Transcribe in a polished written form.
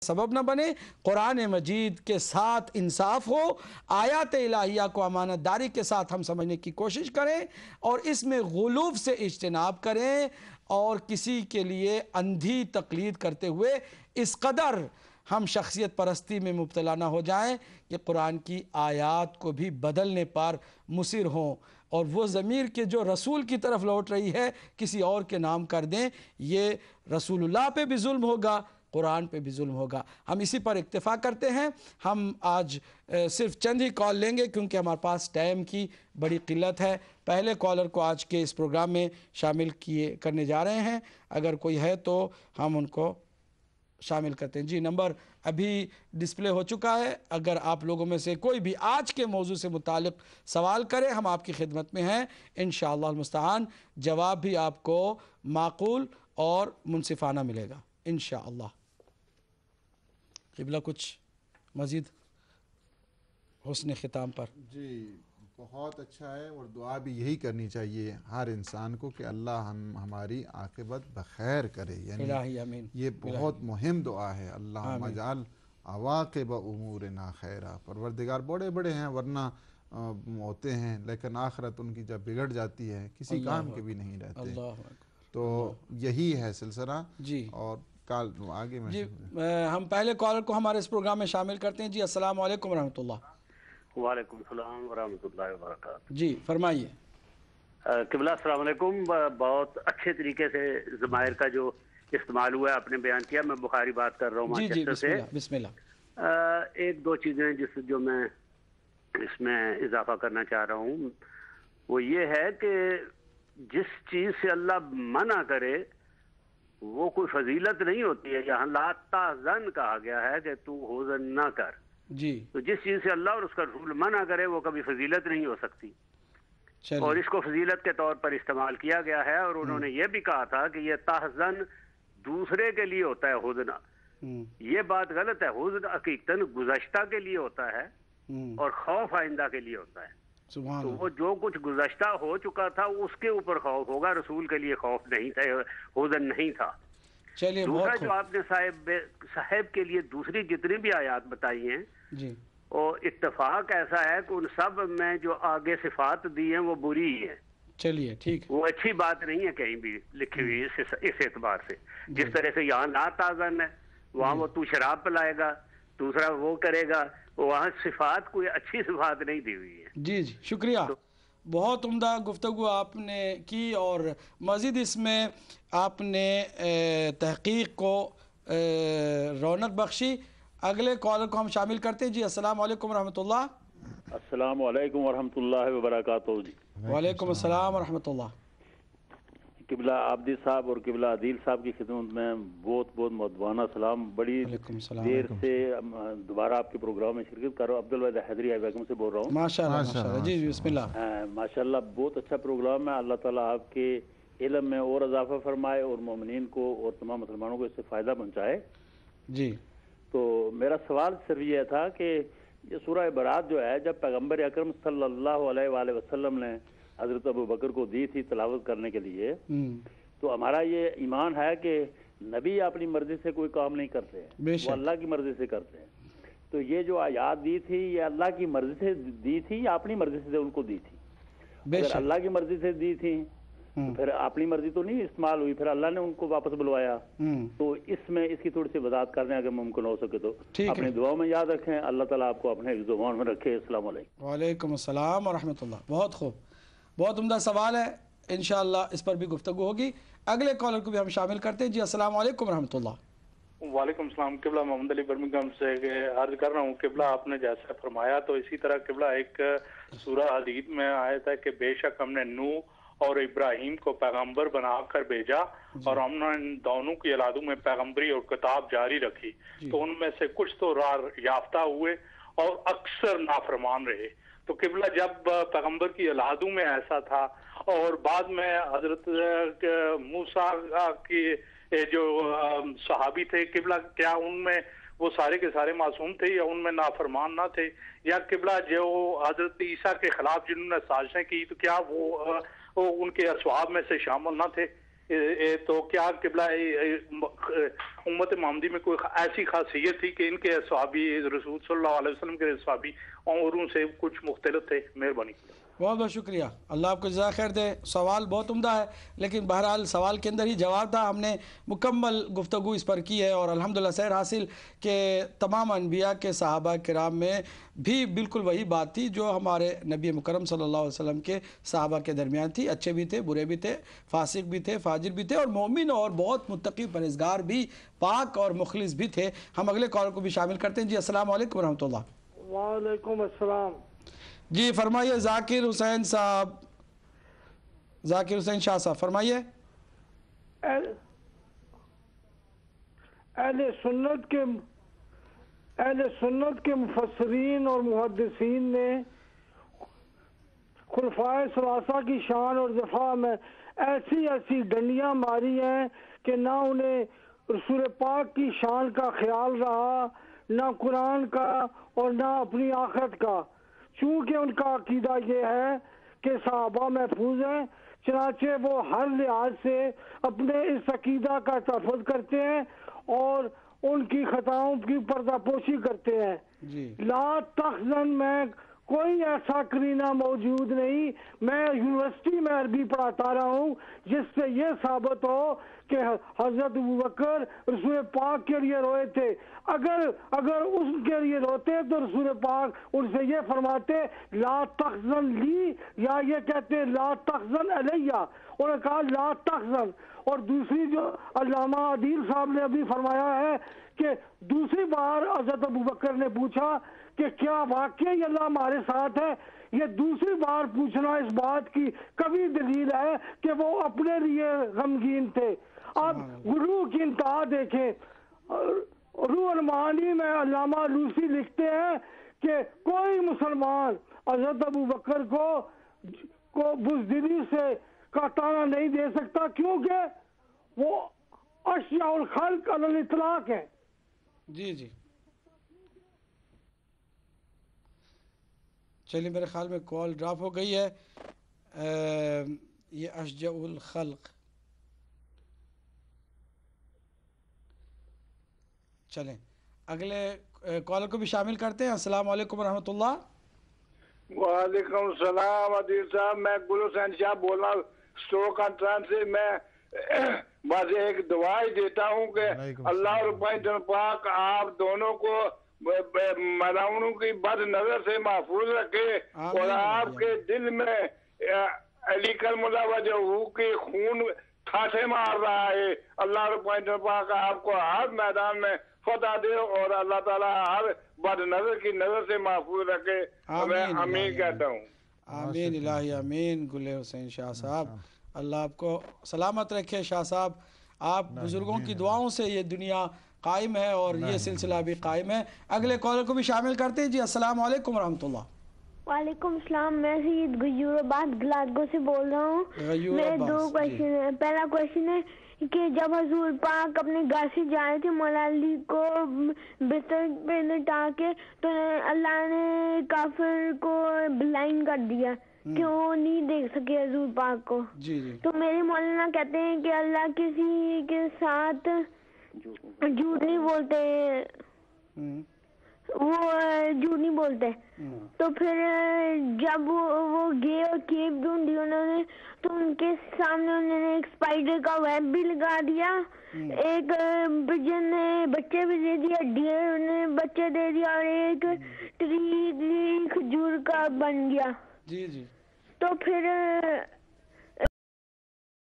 سبب نہ بنے۔ قرآن مجید کے ساتھ انصاف ہو، آیات الہیہ کو امانت داری کے ساتھ ہم سمجھنے کی کوشش کریں اور اس میں غلو سے اجتناب کریں، اور کسی کے لیے اندھی تقلید کرتے ہوئے اس قدر ہم شخصیت پرستی میں مبتلا نہ ہو جائیں کہ قرآن کی آیات کو بھی بدلنے پر مصر ہوں، اور وہ ضمیر کہ جو رسول کی طرف لوٹ رہی ہے کسی اور کے نام کر دیں۔ یہ رسول اللہ پہ بھی ظلم ہوگا، قرآن پہ بھی ظلم ہوگا۔ ہم اسی پر اکتفا کرتے ہیں۔ ہم آج صرف چند ہی کال لیں گے کیونکہ ہمارے پاس ٹائم کی بڑی قلت ہے۔ پہلے کالر کو آج کے اس پروگرام میں شامل کرنے جا رہے ہیں، اگر کوئی ہے تو ہم ان کو شامل کرتے ہیں۔ جی، نمبر ابھی ڈسپلے ہو چکا ہے، اگر آپ لوگوں میں سے کوئی بھی آج کے موضوع سے متعلق سوال کرے ہم آپ کی خدمت میں ہیں، انشاءاللہ المستعان جواب بھی آپ کو معقول اور منصفانہ ملے گا انشاءاللہ۔ قبلہ کچھ مزید حسن ختام پر؟ جی بہت اچھا ہے، اور دعا بھی یہی کرنی چاہیے ہر انسان کو کہ اللہ ہماری عاقبت بخیر کرے، یعنی الہی آمین، یہ بہت مہم دعا ہے۔ اللہم اجعل عواقب امورنا خیرا۔ پروردگار بڑے بڑے ہیں ورنہ ہوتے ہیں، لیکن آخرت ان کی جب بگڑ جاتی ہے کسی کام کے بھی نہیں رہتے۔ تو یہی ہے سلسلہ۔ جی، اور کال آگے میں جی ہم پہلے کالر کو ہمارے اس پروگرام میں شامل کرتے ہیں۔ جی السلام علیکم ورحمۃ اللہ۔ وعلیکم السلام ورحمۃ اللہ وبرکاتہ۔ جی فرمائیے۔ قبلہ السلام علیکم۔ بہت اچھے طریقے سے ضمائر کا جو استعمال ہوا ہے آپ نے بیان کیا۔ میں بخاری بات کر رہا ہوں جی جی، مانچسٹر بسم سے۔ اللہ بسم اللہ۔ ایک دو چیزیں جو میں اس میں اضافہ کرنا چاہ رہا ہوں، وہ یہ ہے کہ جس چیز سے اللہ منع کرے وہ کوئی فضیلت نہیں ہوتی ہے۔ یہاں لا تحزن کہا گیا ہے کہ تو حزن نہ کر۔ جی، تو جس چیز سے اللہ اور اس کا رسول منع کرے وہ کبھی فضیلت نہیں ہو سکتی، چلیے اور اس کو فضیلت کے طور پر استعمال کیا گیا ہے۔ اور انہوں نے یہ بھی کہا تھا کہ یہ تحزن دوسرے کے لیے ہوتا ہے حزن۔ یہ بات غلط ہے۔ حزن حقیقتاً گزشتہ کے لیے ہوتا ہے اور خوف آئندہ کے لیے ہوتا ہے۔ سبحان تو اللہ۔ وہ جو کچھ گزشتہ ہو چکا تھا اس کے اوپر خوف ہوگا، رسول کے لیے خوف نہیں تھا، حزن نہیں تھا۔ چلیے دوسرا بہت جو آپ نے صاحب کے لیے دوسری جتنی بھی آیات بتائی ہیں، جی اور اتفاق ایسا ہے کہ ان سب میں جو آگے صفات دی ہیں وہ بری ہی ہیں، چلیے ٹھیک۔ وہ اچھی بات نہیں ہے کہیں بھی لکھی ہوئی اس اعتبار سے۔ جس طرح سے یہاں لا تازن ہے، وہاں وہ تو شراب پلائے گا، دوسرا وہ کرے گا، وہاں صفات کوئی اچھی صفات نہیں دی ہوئی ہے۔ جی جی شکریہ، بہت عمدہ گفتگو آپ نے کی، اور مزید اس میں آپ نے تحقیق کو رونق بخشی۔ اگلے کالر کو ہم شامل کرتے ہیں۔ جی السلام علیکم ورحمۃ اللہ۔ السلام علیکم ورحمۃ اللہ وبرکاتہ۔ جی وعلیکم السلام ورحمۃ اللہ۔ قبلہ عابدی صاحب اور قبلہ عدیل صاحب کی خدمت میں بہت بہت مدبانہ سلام۔ بڑی وعلیکم السلام۔ دیر سے دوبارہ آپ کے پروگرام میں شرکت کر رہا ہوں۔ عبدالواحد حیدری بیگم سے بول رہا ہوں۔ ماشاء اللہ ماشاء اللہ۔ جی بسم اللہ۔ ماشاء اللہ بہت اچھا پروگرام ہے۔ اللہ تعالیٰ آپ کے علم میں اور اضافہ فرمائے اور مومنین کو اور تمام مسلمانوں کو اس سے فائدہ پہنچائے۔ جی تو میرا سوال صرف یہ تھا کہ یہ سورہ برات جو ہے، جب پیغمبر اکرم صلی اللہ علیہ وآلہ وسلم نے حضرت ابو بکر کو دی تھی تلاوت کرنے کے لیے، تو ہمارا یہ ایمان ہے کہ نبی اپنی مرضی سے کوئی کام نہیں کرتے ہیں، وہ اللہ کی مرضی سے کرتے ہیں۔ تو یہ جو آیات دی تھی یہ اللہ کی مرضی سے دی تھی یا اپنی مرضی سے ان کو دی تھی؟ اگر اللہ کی مرضی سے دی تھی تو پھر اپنی مرضی تو نہیں استعمال ہوئی، پھر اللہ نے ان کو واپس بلوایا۔ تو اس میں اس کی تھوڑی سی وضاحت کر دیں اگر ممکن ہو سکے تو۔ اپنی دعاؤں میں یاد رکھیں، اللہ تعالیٰ آپ کو اپنے زبان میں رکھے۔ السلام علیکم۔ وعلیکم السلام ورحمۃ اللہ۔ بہت خوب، بہت عمدہ سوال ہے، انشاءاللہ اس پر بھی گفتگو ہوگی۔ اگلے کالر کو بھی ہم شامل کرتے ہیں۔ جی السلام علیکم ورحمۃ اللہ۔ وعلیکم السلام۔ قبلہ محمد علی برمنگھم سے عرض کر رہا ہوں، قبلہ آپ نے جیسا فرمایا تو اسی طرح قبلہ ایک سورہ حدید میں آیا تھا کہ بے شک ہم نے نوح اور ابراہیم کو پیغمبر بنا کر بھیجا اور ہم نے ان دونوں کی اولادوں میں پیغمبری اور کتاب جاری رکھی، تو ان میں سے کچھ تو راہ یافتہ ہوئے اور اکثر نافرمان رہے۔ تو قبلہ جب پیغمبر کی اولادوں میں ایسا تھا اور بعد میں حضرت موسیٰ کی جو صحابی تھے، قبلہ کیا ان میں وہ سارے کے سارے معصوم تھے یا ان میں نافرمان نہ تھے؟ یا قبلہ جو حضرت عیسیٰ کے خلاف جنہوں نے سازشیں کی تو کیا وہ ان کے اصحاب میں سے شامل نہ تھے؟ تو کیا قبلہ امت محمدی میں کوئی ایسی خاصیت تھی کہ ان کے صحابی رسول صلی اللہ علیہ وسلم کے صحابی اوروں سے کچھ مختلف تھے؟ مہربانی. بہت بہت شکریہ، اللہ آپ کو جزائے خیر دے. سوال بہت عمدہ ہے، لیکن بہرحال سوال کے اندر ہی جواب تھا. ہم نے مکمل گفتگو اس پر کی ہے اور الحمدللہ سیر حاصل کہ تمام انبیاء کے صحابہ کرام میں بھی بالکل وہی بات تھی جو ہمارے نبی مکرم صلی اللہ علیہ وسلم کے صحابہ کے درمیان تھی. اچھے بھی تھے، برے بھی تھے، فاسق بھی تھے، فاجر بھی تھے، اور مومن اور بہت متقی پرہیزگار بھی، پاک اور مخلص بھی تھے. ہم اگلے کال کو بھی شامل کرتے ہیں. جی السلام علیکم ورحمۃ اللہ. وعلیکم السلام. جی فرمائیے ذاکر حسین صاحب، ذاکر حسین شاہ صاحب فرمائیے. اہل سنت کے مفسرین اور محدثین نے خلفائے ثلاثہ کی شان اور دفاع میں ایسی ڈنڈیاں ماری ہیں کہ نہ انہیں رسول پاک کی شان کا خیال رہا، نہ قرآن کا اور نہ اپنی آخرت کا. چونکہ ان کا عقیدہ یہ ہے کہ صحابہ محفوظ ہیں، چنانچہ وہ ہر لحاظ سے اپنے اس عقیدہ کا تحفظ کرتے ہیں اور ان کی خطاؤں کی پردہ پوشی کرتے ہیں. لا تخزن میں کوئی ایسا کرینہ موجود نہیں. میں یونیورسٹی میں عربی پڑھاتا رہا ہوں جس سے یہ ثابت ہو کہ حضرت ابوبکر رسول پاک کے لیے روئے تھے. اگر اس کے لیے روتے تو رسول پاک ان سے یہ فرماتے لا تخزن لی، یا یہ کہتے لا تخزن علیہ. انہوں نے کہا لا تخزن. اور دوسری جو علامہ عدیل صاحب نے ابھی فرمایا ہے کہ دوسری بار حضرت ابوبکر نے پوچھا کہ کیا واقعی اللہ ہمارے ساتھ ہے. یہ دوسری بار پوچھنا اس بات کی کبھی دلیل ہے کہ وہ اپنے لیے غمگین تھے. اب غلو کی انتہا دیکھیں. روح المعانی میں علامہ لوسی لکھتے ہیں کہ کوئی مسلمان حضرت ابوبکر کو بزدلی سے کا تانا نہیں دے سکتا، کیونکہ وہ اشیاء الخلق علی الاطلاق ہے. جی چلیے میرے خیال میں کال ڈراپ ہو گئی ہے. یہ اشجع الخلق. چلیں اگلے کالر کو بھی شامل کرتے ہیں. السلام علیکم ورحمۃ اللہ. وعلیکم السلام عدیل صاحب، میں گل حسین شاہ بول رہا ہوں اسٹور کنٹران سے. میں بس ایک دعا ہی دیتا ہوں کہ اللہ رب پاک آپ دونوں کو ملاؤنوں کی بد نظر سے محفوظ رکھے اور آپ کے دل میں علی کرم اللہ وجہہ کی خون ٹھاٹھے مار رہا ہے. اللہ رب پاک آپ کو ہر میدان میں فتح دے اور اللہ تعالیٰ ہر بد نظر کی نظر سے محفوظ رکھے. میں امین کہتا ہوں. آمین الہی آمین. گل حسین شاہ صاحب اللہ آپ کو سلامت رکھے. شاہ صاحب آپ بزرگوں کی دعاؤں سے یہ دنیا قائم ہے اور یہ سلسلہ بھی قائم ہے. اگلے کالر کو بھی شامل کرتے ہیں. جی السلام علیکم ورحمۃ اللہ. وعلیکم السلام. میں سید غیور آباد گلاسگو سے بول رہا ہوں. میرے دو کوشچن ہیں. پہلا کوشچن ہے کہ جب حضور پاک اپنے گھر سے جائے تھے مولا علی کو بستر پہ لٹا کے تو اللہ نے کافر کو بلائنڈ کر دیا کہ وہ نہیں دیکھ سکے حضور پاک کو. تو میرے مولانا کہتے ہیں کہ اللہ کسی کے ساتھ جھوٹ نہیں بولتے، وہ جھوٹ نہیں بولتے. تو پھر جب وہ گئے اور کیپ ڈھونڈی انہوں نے تو ان کے سامنے انہوں نے ایک اسپائڈر کا ویب بھی لگا دیا، ایک پجن نے بچے بھی دے دیا، ڈیئر نے بچے دے دیا اور ایک ٹری کھجور کا بن گیا. تو پھر